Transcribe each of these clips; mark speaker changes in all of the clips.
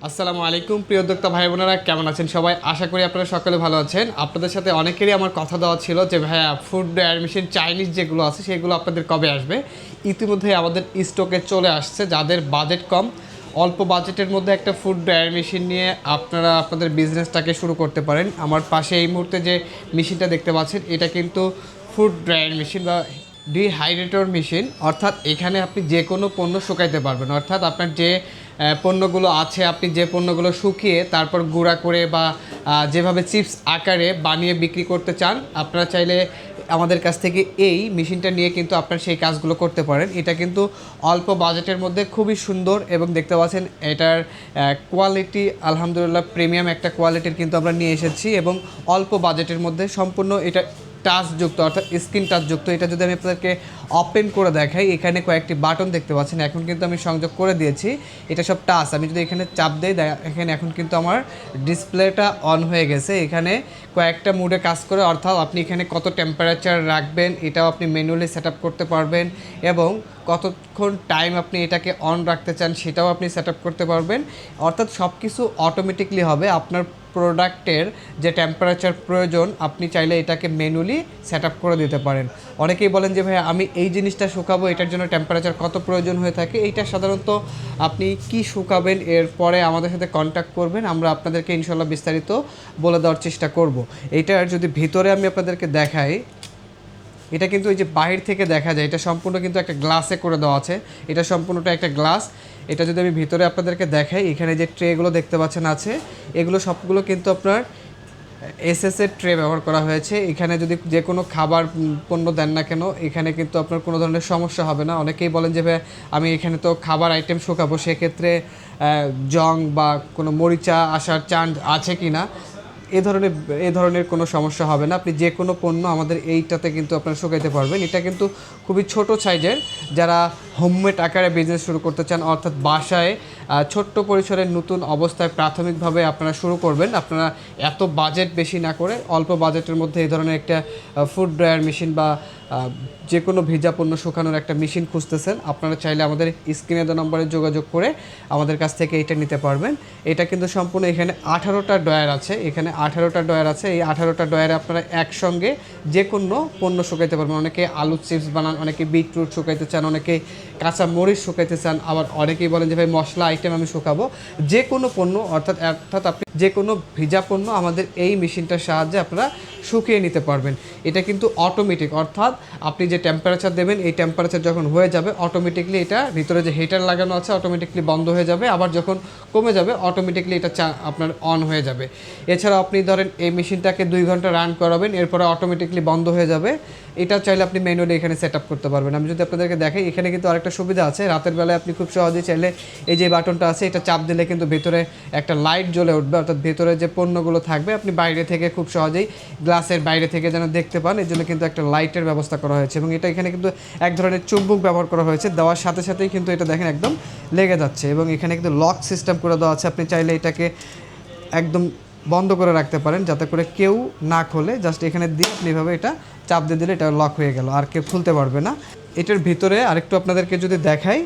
Speaker 1: আসসালামু আলাইকুম প্রিয় উদ্যোক্তা ভাই বোনেরা, কেমন আছেন সবাই? আশা করি আপনারা সকলে ভালো আছেন। আপনাদের সাথে অনেকেরই আমার কথা দেওয়া ছিল যে ভাইয়া ফুড ড্রায়ার মেশিন চাইনিজ যেগুলো আছে সেগুলো আপনাদের কবে আসবে। ইতিমধ্যে আমাদের স্টকে চলে আসছে। যাদের বাজেট কম, অল্প বাজেটের মধ্যে একটা ফুড ড্রায়ার মেশিন নিয়ে আপনারা আপনাদের বিজনেসটাকে শুরু করতে পারেন। আমার পাশে এই মুহূর্তে যে মেশিনটা দেখতে পাচ্ছেন এটা কিন্তু ফুড ড্রায়ার মেশিন বা ডিহাইড্রেটর মেশিন। অর্থাৎ এখানে আপনি যে কোনো পণ্য শুকাইতে পারবেন। অর্থাৎ আপনার যে পণ্যগুলো আছে, আপনি যে পণ্যগুলো শুকিয়ে তারপর গুঁড়া করে বা যেভাবে চিপস আকারে বানিয়ে বিক্রি করতে চান, আপনারা চাইলে আমাদের কাছ থেকে এই মেশিনটা নিয়ে কিন্তু আপনারা সেই কাজগুলো করতে পারেন। এটা কিন্তু অল্প বাজেটের মধ্যে খুবই সুন্দর এবং দেখতে পাচ্ছেন এটার কোয়ালিটি আলহামদুলিল্লাহ প্রিমিয়াম একটা কোয়ালিটির কিন্তু আমরা নিয়ে এসেছি এবং অল্প বাজেটের মধ্যে সম্পূর্ণ এটা টাচযুক্ত, অর্থাৎ স্ক্রিন টাচযুক্ত। এটা যদি আমি আপনাদেরকে ওপেন করে দেখাই, এখানে কয়েকটি বাটন দেখতে পাচ্ছেন। এখন কিন্তু আমি সংযোগ করে দিয়েছি, এটা সব টাচ। আমি যদি এখানে চাপ দিই, এখানে এখন কিন্তু আমার ডিসপ্লেটা অন হয়ে গেছে। এখানে কয়েকটা মুডে কাজ করে, অর্থাৎ আপনি এখানে কত টেম্পারেচার রাখবেন এটাও আপনি ম্যানুয়ালি সেট আপ করতে পারবেন এবং কতক্ষণ টাইম আপনি এটাকে অন রাখতে চান সেটাও আপনি সেট আপ করতে পারবেন। অর্থাৎ সব কিছু অটোমেটিকলি হবে। আপনার প্রোডাক্টের যে টেম্পারেচার প্রয়োজন আপনি চাইলে এটাকে ম্যানুয়ালি সেট আপ করে দিতে পারেন। অনেকেই বলেন যে ভাই আমি এই জিনিসটা শুকাবো, এটার জন্য টেম্পারেচার কত প্রয়োজন হয়ে থাকে। এইটা সাধারণত আপনি কি শুকাবেন এরপরে আমাদের সাথে কন্ট্যাক্ট করবেন, আমরা আপনাদেরকে ইনশাল্লাহ বিস্তারিত বলে দেওয়ার চেষ্টা করব। এইটার যদি ভিতরে আমি আপনাদেরকে দেখাই, এটা কিন্তু এই যে বাহির থেকে দেখা যায়, এটা সম্পূর্ণ কিন্তু একটা গ্লাসে করে দেওয়া আছে। এটা সম্পূর্ণটা একটা গ্লাস। এটা যদি আমি ভিতরে আপনাদেরকে দেখাই, এখানে যে ট্রেগুলো দেখতে পাচ্ছেন আছে, এগুলো সবগুলো কিন্তু আপনার এসএসের ট্রে ব্যবহার করা হয়েছে। এখানে যদি যে কোনো খাবার পণ্য দেন না কেন, এখানে কিন্তু আপনার কোনো ধরনের সমস্যা হবে না। অনেকেই বলেন যে ভাই আমি এখানে তো খাবার আইটেম শুকাবো, সেক্ষেত্রে জং বা কোনো মরিচা আসার চান্স আছে কি না। এ ধরনের কোনো সমস্যা হবে না। আপনি যে কোনো পণ্য আমাদের এইটাতে কিন্তু আপনারা শুকাইতে পারবেন। এটা কিন্তু খুবই ছোট সাইজের। যারা হোমমেড আকারে বিজনেস শুরু করতে চান, অর্থাৎ বাসায় ছোট্ট পরিসরের নতুন অবস্থায় প্রাথমিকভাবে আপনারা শুরু করবেন, আপনারা এত বাজেট বেশি না করে অল্প বাজেটের মধ্যে এই ধরনের একটা ফুড ড্রায়ার মেশিন বা যে কোনো ভেজা পণ্য শুকানোর একটা মেশিন খুঁজতেছেন, আপনারা চাইলে আমাদের স্ক্রিনে দেওয়া নম্বরে যোগাযোগ করে আমাদের কাছ থেকে এটা নিতে পারবেন। এটা কিন্তু সম্পূর্ণ এখানে 18টা ড্রয়ার আছে। এখানে 18টা ড্রয়ার আছে। এই 18টা ড্রয়ারে আপনারা একসঙ্গে যে কোনো পণ্য শুকাইতে পারবেন। অনেকে আলু চিপস বানান, অনেকে বিটরুট শুকাইতে চান, অনেকে কাঁচা মরিচ শুকাইতে চান, আবার অনেকেই বলেন যে ভাই মশলা আইটেম আমি শুকাবো। যে কোনো পণ্য অর্থাৎ আপনি যে কোনো ভিজা পণ্য আমাদের এই মেশিনটার সাহায্যে আপনারা শুকিয়ে নিতে পারবেন। এটা কিন্তু অটোমেটিক, অর্থাৎ আপনি যে টেম্পারেচার দেবেন এই টেম্পারেচার যখন হয়ে যাবে অটোমেটিকলি এটা ভিতরে যে হিটার লাগানো আছে অটোমেটিকলি বন্ধ হয়ে যাবে, আবার যখন কমে যাবে অটোমেটিকলি এটা আপনার অন হয়ে যাবে। এছাড়া আপনি ধরেন এই মেশিনটাকে 2 ঘন্টা রান করাবেন, এরপরে অটোমেটিকলি বন্ধ হয়ে যাবে। এটা চাইলে আপনি ম্যানুয়ালি এখানে সেট আপ করতে পারবেন। আমি যদি আপনাদেরকে দেখাই, এখানে কিন্তু আরেকটা সুবিধা আছে। রাতের বেলায় আপনি খুব সহজেই চাইলে এই যে বাটনটা আছে এটা চাপ দিলে কিন্তু ভেতরে একটা লাইট জ্বলে উঠবে, অর্থাৎ ভেতরে যে পণ্যগুলো থাকবে আপনি বাইরে থেকে খুব সহজেই গ্লাসের বাইরে থেকে যেন দেখতে পান, এর জন্য কিন্তু একটা লাইটের ব্যবস্থা করা হয়েছে। এবং এটা এখানে কিন্তু এক ধরনের চুম্বক ব্যবহার করা হয়েছে, দেওয়ার সাথে সাথেই কিন্তু এটা দেখেন একদম লেগে যাচ্ছে। এবং এখানে কিন্তু লক সিস্টেম করে দেওয়া আছে, আপনি চাইলে এটাকে একদম বন্ধ করে রাখতে পারেন যাতে করে কেউ না খোলে। জাস্ট এখানে দিয়ে আপনি এভাবে এটা চাপ দিয়ে দিলে এটা লক হয়ে গেল, আর কেউ খুলতে পারবে না। এটার ভিতরে আরেকটু আপনাদেরকে যদি দেখাই,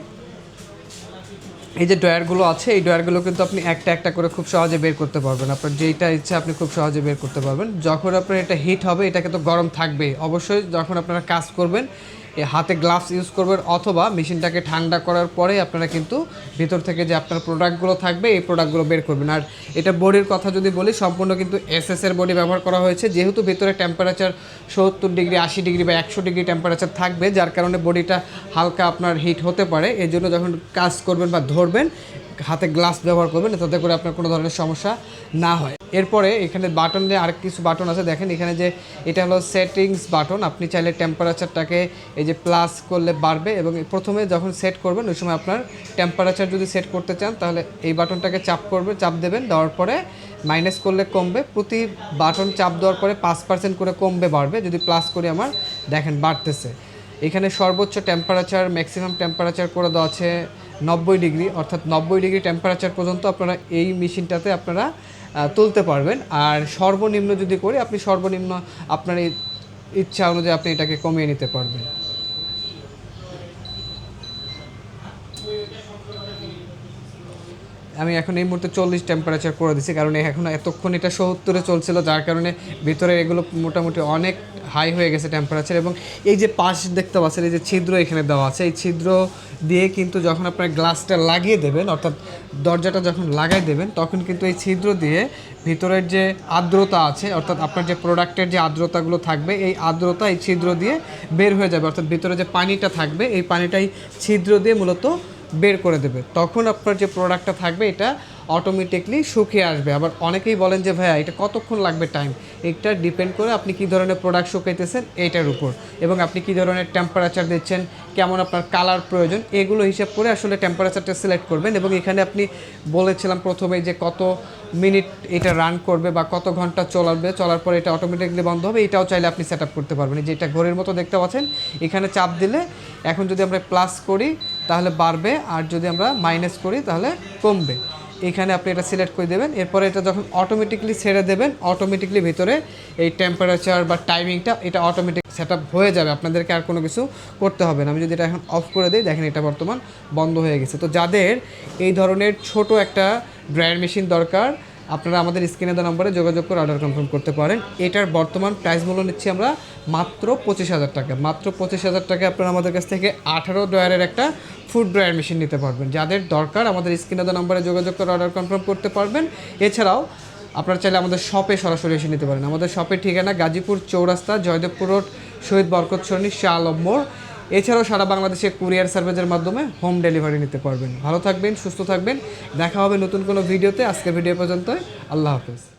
Speaker 1: এই যে ড্রয়ারগুলো আছে এই ড্রয়ারগুলো কিন্তু আপনি একটা একটা করে খুব সহজে বের করতে পারবেন। আপনার যেইটা ইচ্ছা আপনি খুব সহজে বের করতে পারবেন। যখন আপনার এটা হিট হবে এটাকে তো গরম থাকবেই অবশ্যই। যখন আপনারা কাজ করবেন হাতে গ্লাভস ইউজ করবেন, অথবা মেশিনটাকে ঠান্ডা করার পরে আপনারা কিন্তু ভিতর থেকে যে আপনার প্রোডাক্টগুলো থাকবে এই প্রোডাক্টগুলো বের করবেন। আর এটা বডির কথা যদি বলি, সম্পূর্ণ কিন্তু এসএসের বডি ব্যবহার করা হয়েছে। যেহেতু ভিতরে টেম্পারেচার 70 ডিগ্রি 80 ডিগ্রি বা 100 ডিগ্রি টেম্পারেচার থাকবে, যার কারণে বডিটা হালকা আপনার হিট হতে পারে। এই জন্য যখন কাজ করবেন বা ধরবেন হাতে গ্লাস ব্যবহার করবেন যাতে করে আপনার কোনো ধরনের সমস্যা না হয়। এরপরে এখানে বাটন দিয়ে আরেক কিছু বাটন আছে, দেখেন এখানে যে এটা হলো সেটিংস বাটন। আপনি চাইলে টেম্পারেচারটাকে এই যে প্লাস করলে বাড়বে, এবং প্রথমে যখন সেট করবেন ওই সময় আপনার টেম্পারেচার যদি সেট করতে চান তাহলে এই বাটনটাকে চাপ দেবেন, দেওয়ার পরে মাইনাস করলে কমবে। প্রতি বাটন চাপ দেওয়ার পরে 5% করে কমবে বাড়বে। যদি প্লাস করি আমার দেখেন বাড়তেছে। এখানে সর্বোচ্চ টেম্পারেচার ম্যাক্সিমাম টেম্পারেচার করে দেওয়া আছে 90 ডিগ্রি, অর্থাৎ 90 ডিগ্রি টেম্পারেচার পর্যন্ত আপনারা এই মেশিনটাতে আপনারা তুলতে পারবেন। আর সর্বনিম্ন যদি করি আপনি সর্বনিম্ন আপনার ইচ্ছা অনুযায়ী আপনি এটাকে কমিয়ে নিতে পারবেন। আমি এখন এই মুহূর্তে 40 টেম্পারেচার করে দিচ্ছি, কারণ এখন এতক্ষণ এটা 70-এ চলছিল, যার কারণে ভিতরে এগুলো মোটামুটি অনেক হাই হয়ে গেছে টেম্পারেচার। এবং এই যে পাশ দেখতে পাচ্ছেন, এই যে ছিদ্র এখানে দেওয়া আছে, এই ছিদ্র দিয়ে কিন্তু যখন আপনার গ্লাসটা লাগিয়ে দেবেন, অর্থাৎ দরজাটা যখন লাগাই দেবেন, তখন কিন্তু এই ছিদ্র দিয়ে ভিতরের যে আর্দ্রতা আছে, অর্থাৎ আপনার যে প্রোডাক্টের যে আর্দ্রতাগুলো থাকবে, এই আর্দ্রতা এই ছিদ্র দিয়ে বের হয়ে যাবে। অর্থাৎ ভিতরে যে পানিটা থাকবে, এই পানিটাই ছিদ্র দিয়ে মূলত বের করে দেবে। তখন আপনার যে প্রোডাক্টটা থাকবে এটা অটোমেটিকলি শুকিয়ে আসবে। আবার অনেকেই বলেন যে ভাইয়া এটা কতক্ষণ লাগবে টাইম, এটা ডিপেন্ড করে আপনি কী ধরনের প্রোডাক্ট শুকাইতেছেন এইটার উপর, এবং আপনি কী ধরনের টেম্পারেচার দিচ্ছেন, কেমন আপনার কালার প্রয়োজন, এগুলো হিসাব করে আসলে টেম্পারেচারটা সিলেক্ট করবেন। এবং এখানে আপনি বলেছিলাম প্রথমেই যে কত মিনিট এটা রান করবে বা কত ঘন্টা চলার পর এটা অটোমেটিকলি বন্ধ হবে, এটাও চাইলে আপনি সেট আপ করতে পারবেন। যেটা ঘড়ির মতো দেখতে পাচ্ছেন, এখানে চাপ দিলে এখন যদি আমরা প্লাস করি তাহলে বাড়বে, আর যদি আমরা মাইনাস করি তাহলে কমবে। এখানে আপনি এটা সিলেক্ট করে দেবেন। এরপরে এটা যখন অটোমেটিকলি ছেড়ে দেবেন, অটোমেটিকলি ভিতরে এই টেম্পারেচার বা টাইমিংটা এটা অটোমেটিক সেট আপ হয়ে যাবে, আপনাদেরকে আর কোনো কিছু করতে হবে না। আমি যদি এটা এখন অফ করে দিই, দেখেন এটা বর্তমান বন্ধ হয়ে গেছে। তো যাদের এই ধরনের ছোট একটা ড্রায়ার মেশিন দরকার, আপনারা আমাদের স্ক্রিনে দেওয়া নম্বরে যোগাযোগ করে অর্ডার কনফার্ম করতে পারেন। এটার বর্তমান প্রাইস মূল্য নিচ্ছি আমরা মাত্র 25,000 টাকা। মাত্র 25,000 টাকায় আপনারা আমাদের কাছ থেকে 18 ড্রয়ারের একটা ফুড ড্রায়ার মেশিন নিতে পারবেন। যাদের দরকার আমাদের স্ক্রিনে দেওয়া নম্বরে যোগাযোগ করে অর্ডার কনফার্ম করতে পারবেন। এছাড়াও আপনারা চাইলে আমাদের শপে সরাসরি এসে নিতে পারেন। আমাদের শপের ঠিকানা গাজীপুর চৌরাস্তা, জয়দেবপুর রোড, শহীদ বরকত সরণি, শাহ আলম মোড়। এছাড়াও সারা বাংলাদেশে কুরিয়ার সার্ভিসের মাধ্যমে হোম ডেলিভারি নিতে পারবেন। ভালো থাকবেন, সুস্থ থাকবেন, দেখা হবে নতুন কোনো ভিডিওতে। আজকের ভিডিও পর্যন্ত, আল্লাহ হাফেজ।